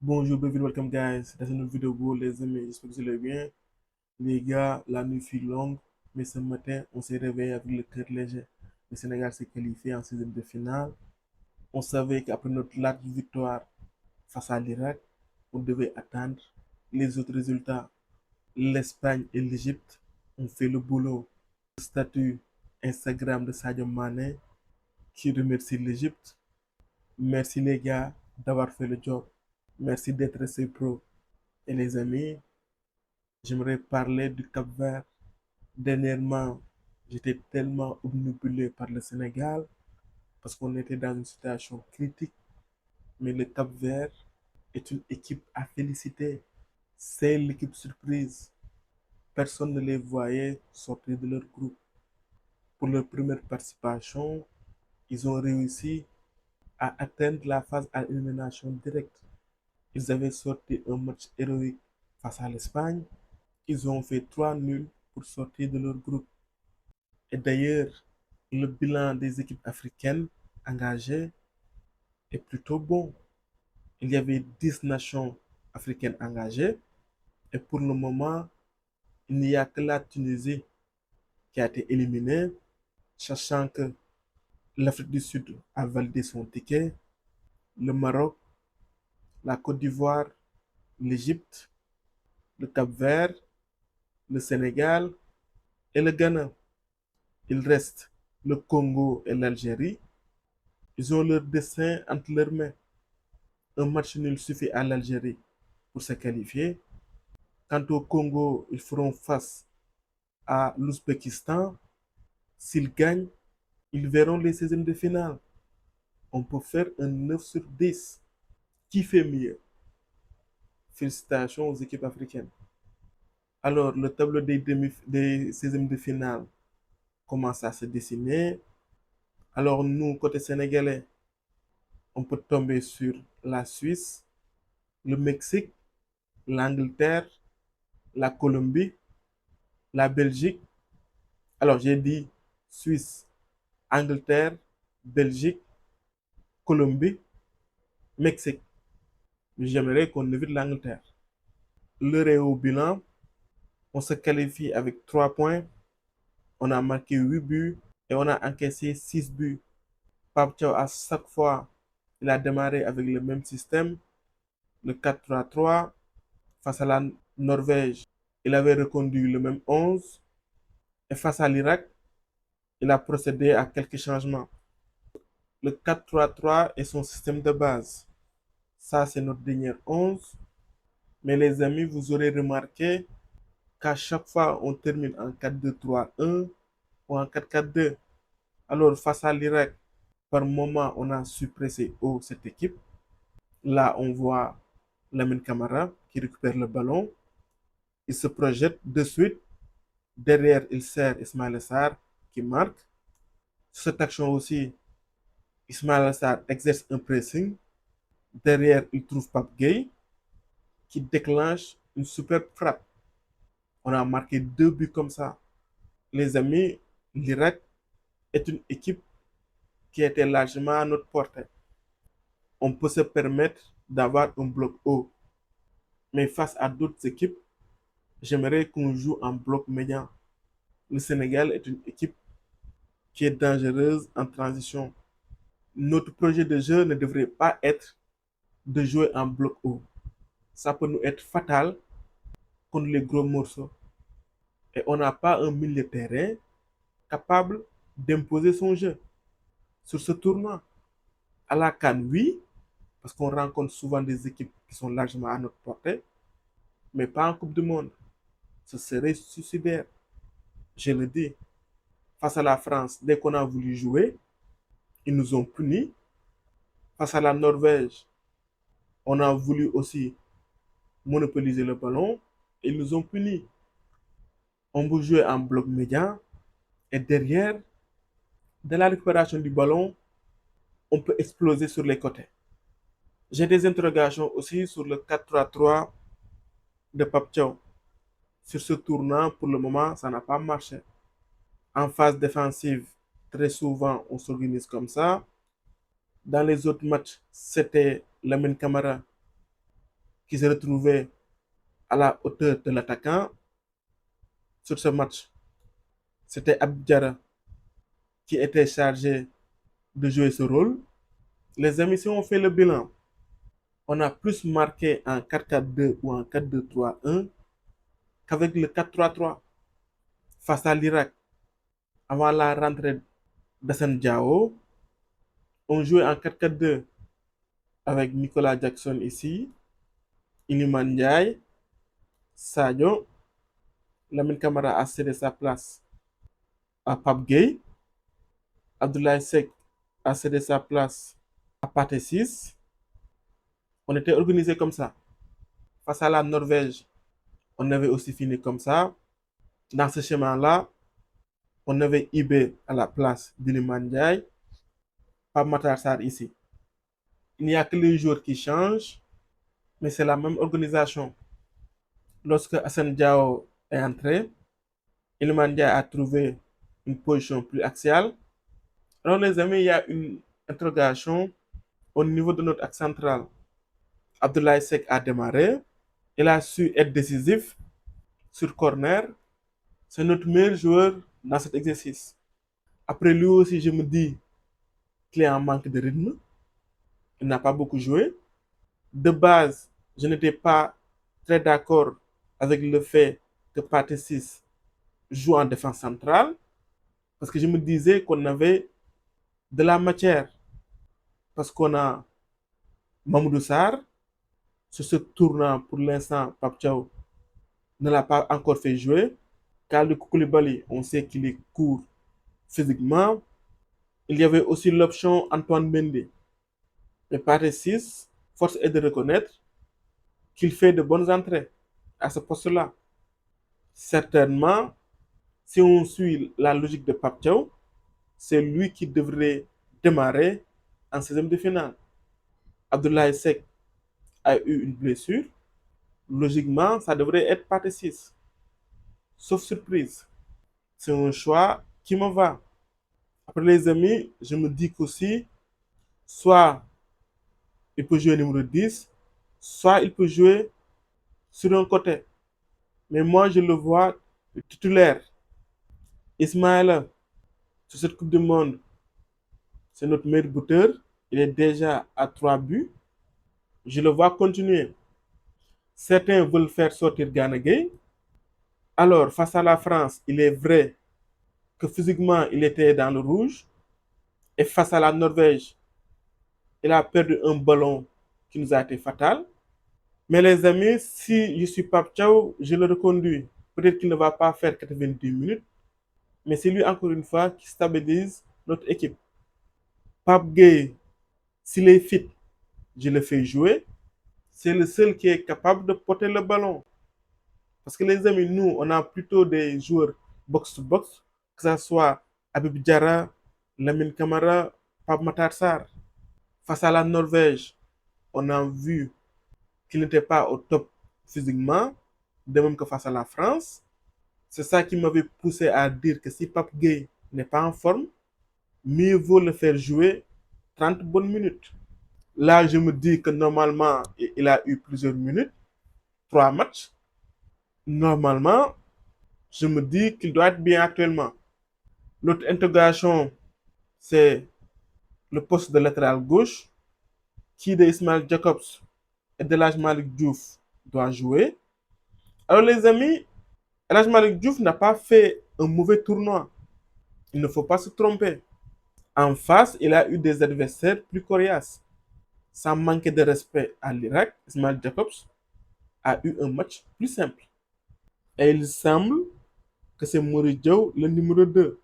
Bonjour, bienvenue, welcome guys. Dans une nouvelle vidéo, les amis, j'espère que vous allez bien. Les gars, la nuit fut longue, mais ce matin, on s'est réveillé avec le cœur léger. Le Sénégal s'est qualifié en sixième de finale. On savait qu'après notre large victoire face à l'Irak, on devait attendre les autres résultats. L'Espagne et l'Égypte ont fait le boulot. Le statut Instagram de Sadio Mané qui remercie l'Égypte. Merci les gars d'avoir fait le job. Merci d'être restés pro. Et les amis, j'aimerais parler du Cap-Vert. Dernièrement, j'étais tellement obnubilé par le Sénégal parce qu'on était dans une situation critique. Mais le Cap-Vert est une équipe à féliciter. C'est l'équipe surprise. Personne ne les voyait sortir de leur groupe. Pour leur première participation, ils ont réussi à atteindre la phase à élimination directe. Ils avaient sorti un match héroïque face à l'Espagne. Ils ont fait 3 nuls pour sortir de leur groupe. Et d'ailleurs, le bilan des équipes africaines engagées est plutôt bon. Il y avait 10 nations africaines engagées et pour le moment, il n'y a que la Tunisie qui a été éliminée, sachant que l'Afrique du Sud a validé son ticket, le Maroc, la Côte d'Ivoire, l'Égypte, le Cap-Vert, le Sénégal et le Ghana. Il reste le Congo et l'Algérie. Ils ont leur destin entre leurs mains. Un match nul suffit à l'Algérie pour se qualifier. Quant au Congo, ils feront face à l'Ouzbékistan. S'ils gagnent, ils verront les 16e de finale. On peut faire un 9 sur 10. Qui fait mieux? Félicitations aux équipes africaines. Alors, le tableau des 16e de finale commence à se dessiner. Alors, nous, côté sénégalais, on peut tomber sur la Suisse, le Mexique, l'Angleterre, la Colombie, la Belgique. Alors, j'ai dit Suisse, Angleterre, Belgique, Colombie, Mexique. J'aimerais qu'on évite l'Angleterre. L'heure est au bilan. On se qualifie avec 3 points. On a marqué 8 buts et on a encaissé 6 buts. Pape Thiaw, à chaque fois, il a démarré avec le même système, le 4-3-3. Face à la Norvège, il avait reconduit le même 11. Et face à l'Irak, il a procédé à quelques changements. Le 4-3-3 est son système de base. Ça, c'est notre dernier 11. Mais les amis, vous aurez remarqué qu'à chaque fois, on termine en 4-2-3-1 ou en 4-4-2. Alors, face à l'Irak, par moment, on a su presser haut cette équipe. Là, on voit Lamine Camara qui récupère le ballon. Il se projette de suite. Derrière, il sert Ismaël Sarr qui marque. Sur cette action aussi, Ismaël Sarr exerce un pressing. Derrière, il trouve Pape Gueye qui déclenche une superbe frappe. On a marqué 2 buts comme ça. Les amis, l'Irak est une équipe qui était largement à notre portée. On peut se permettre d'avoir un bloc haut. Mais face à d'autres équipes, j'aimerais qu'on joue en bloc médian. Le Sénégal est une équipe qui est dangereuse en transition. Notre projet de jeu ne devrait pas être de jouer en bloc haut. Ça peut nous être fatal contre les gros morceaux. Et on n'a pas un milieu de terrain capable d'imposer son jeu sur ce tournoi. À la CAN, oui, parce qu'on rencontre souvent des équipes qui sont largement à notre portée, mais pas en Coupe du Monde. Ce serait suicidaire. Je le dis. Face à la France, dès qu'on a voulu jouer, ils nous ont punis. Face à la Norvège, on a voulu aussi monopoliser le ballon et ils nous ont punis. On peut jouer en bloc médian et derrière, dès la récupération du ballon, on peut exploser sur les côtés. J'ai des interrogations aussi sur le 4-3-3 de Pape Thiaw. Sur ce tournant, pour le moment, ça n'a pas marché. En phase défensive, très souvent, on s'organise comme ça. Dans les autres matchs, c'était Lamine Camara qui se retrouvait à la hauteur de l'attaquant sur ce match. C'était Abdjara qui était chargé de jouer ce rôle. Les amis, si on fait le bilan, on a plus marqué en 4-4-2 ou en 4-2-3-1 qu'avec le 4-3-3 face à l'Irak. Avant la rentrée d'Assane Diao, on jouait en 4-4-2 avec Nicolas Jackson ici, Iliman Ndiaye, Sadio. Lamine Camara a cédé sa place à Pape Gueye. Abdoulaye Seck a cédé sa place à Pathé Ciss. On était organisé comme ça. Face à la Norvège, on avait aussi fini comme ça. Dans ce schéma-là, on avait Ibé à la place d'Iliman Ndiaye, Pape Matar Sarr ici. Il n'y a que les joueurs qui changent, mais c'est la même organisation. Lorsque Assane Diao est entré, Iliman Ndiaye a trouvé une position plus axiale. Alors les amis, il y a une interrogation au niveau de notre axe central. Abdoulaye Seck a démarré. Il a su être décisif sur corner. C'est notre meilleur joueur dans cet exercice. Après lui aussi, je me dis qu'il est en manque de rythme. Il n'a pas beaucoup joué. De base, je n'étais pas très d'accord avec le fait que Pathé Ciss joue en défense centrale parce que je me disais qu'on avait de la matière parce qu'on a Mamoudou Sarr. Sur ce tournant, pour l'instant, Pape Thiaw ne l'a pas encore fait jouer. Kalidou Koulibaly, on sait qu'il est court physiquement. Il y avait aussi l'option Antoine Mendy. Mais Pathé Ciss, force est de reconnaître qu'il fait de bonnes entrées à ce poste-là. Certainement, si on suit la logique de Pape Thiaw, c'est lui qui devrait démarrer en 16e de finale. Abdoulaye Seck a eu une blessure. Logiquement, ça devrait être Pathé Ciss. Sauf surprise. C'est un choix qui me va. Après les amis, je me dis qu'aussi, soit il peut jouer numéro 10, soit il peut jouer sur un côté. Mais moi, je le vois titulaire. Ismaël, sur cette Coupe du Monde, c'est notre meilleur buteur. Il est déjà à 3 buts. Je le vois continuer. Certains veulent faire sortir Gana Gueye. Alors, face à la France, il est vrai que physiquement, il était dans le rouge. Et face à la Norvège, il a perdu un ballon qui nous a été fatal. Mais les amis, si je suis Pape Thiaw, je le reconduis. Peut-être qu'il ne va pas faire 90 minutes, mais c'est lui encore une fois qui stabilise notre équipe. Pape Gueye, s'il est fit, je le fais jouer. C'est le seul qui est capable de porter le ballon. Parce que les amis, nous, on a plutôt des joueurs box-to-box, que ce soit Habib Diarra, Lamine Camara, Pape Matar Sarr. Face à la Norvège, on a vu qu'il n'était pas au top physiquement, de même que face à la France. C'est ça qui m'avait poussé à dire que si Pape Gueye n'est pas en forme, mieux vaut le faire jouer 30 bonnes minutes. Là, je me dis que normalement, il a eu plusieurs minutes, 3 matchs. Normalement, je me dis qu'il doit être bien actuellement. L'autre interrogation, c'est le poste de latéral gauche, qui de Ismail Jacobs et de l'âge Malik Diouf doit jouer. Alors les amis, El Malik Diouf n'a pas fait un mauvais tournoi. Il ne faut pas se tromper. En face, il a eu des adversaires plus coriaces. Sans manquer de respect à l'Irak, Ismail Jacobs a eu un match plus simple. Et il semble que c'est Mory Diaw le numéro 2.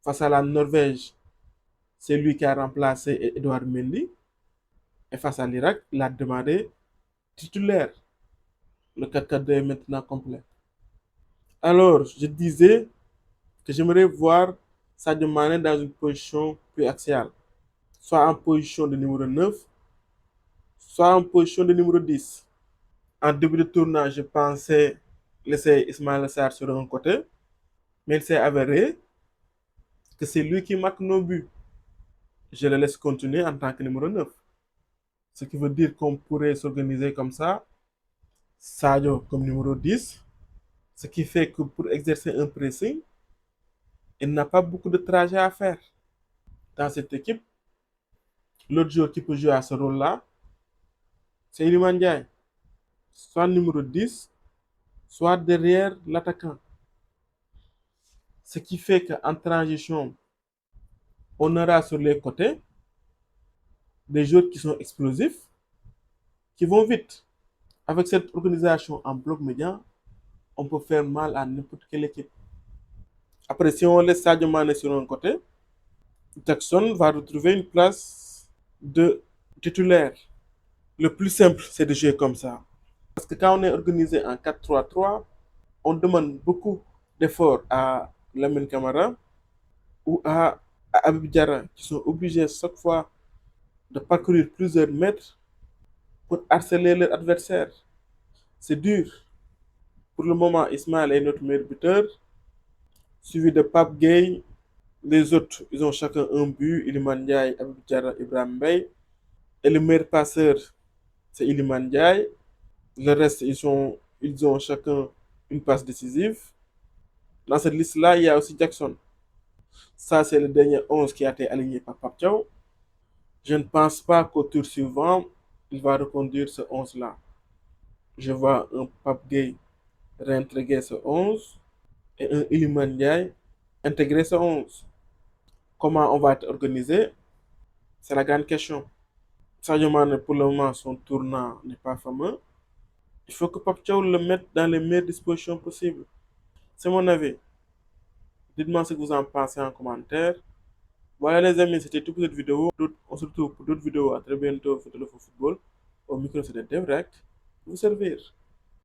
Face à la Norvège, c'est lui qui a remplacé Edouard Mendy. Et face à l'Irak, il a démarré titulaire. Le 4-4-2 est maintenant complet. Alors, je disais que j'aimerais voir Sadio Mané dans une position plus axiale, soit en position de numéro 9, soit en position de numéro 10. En début de tournoi, je pensais laisser Ismaël Sarr sur un côté, mais il s'est avéré que c'est lui qui marque nos buts. Je le laisse continuer en tant que numéro 9. Ce qui veut dire qu'on pourrait s'organiser comme ça Sadio comme numéro 10, ce qui fait que pour exercer un pressing, il n'a pas beaucoup de trajet à faire. Dans cette équipe, l'autre joueur qui peut jouer à ce rôle-là, c'est Iliman Ndiaye, soit numéro 10, soit derrière l'attaquant. Ce qui fait qu'en transition, on aura sur les côtés des joueurs qui sont explosifs, qui vont vite. Avec cette organisation en bloc médian, on peut faire mal à n'importe quelle équipe. Après, si on laisse Sadio Mane sur un côté, Jackson va retrouver une place de titulaire. Le plus simple, c'est de jouer comme ça. Parce que quand on est organisé en 4-3-3, on demande beaucoup d'efforts à Lamine Camara ou à Habib Diarra, qui sont obligés chaque fois de parcourir plusieurs mètres pour harceler leur adversaire. C'est dur. Pour le moment, Ismaël est notre meilleur buteur, suivi de Pape Gueye. Les autres, ils ont chacun un but. Iliman Ndiaye, Habib Diarra, Ibrahim Bey. Et le meilleur passeur, c'est Iliman Ndiaye. Le reste, ils ont chacun une passe décisive. Dans cette liste-là, il y a aussi Jackson. Ça, c'est le dernier 11 qui a été aligné par Pape Thiaw. Je ne pense pas qu'au tour suivant, il va reconduire ce 11-là. Je vois un Pape Gueye réintégrer ce 11 et un Iliman Ndiaye intégrer ce 11. Comment on va être organisé? C'est la grande question. Sadio Mane, pour le moment, son tournant n'est pas fameux. Il faut que Pape Thiaw le mette dans les meilleures dispositions possibles. C'est mon avis. Dites-moi ce que vous en pensez en commentaire. Voilà les amis, c'était tout pour cette vidéo. On se retrouve pour d'autres vidéos. À très bientôt sur Téléphone Football. Au micro, c'était Devrek. Pour vous servir.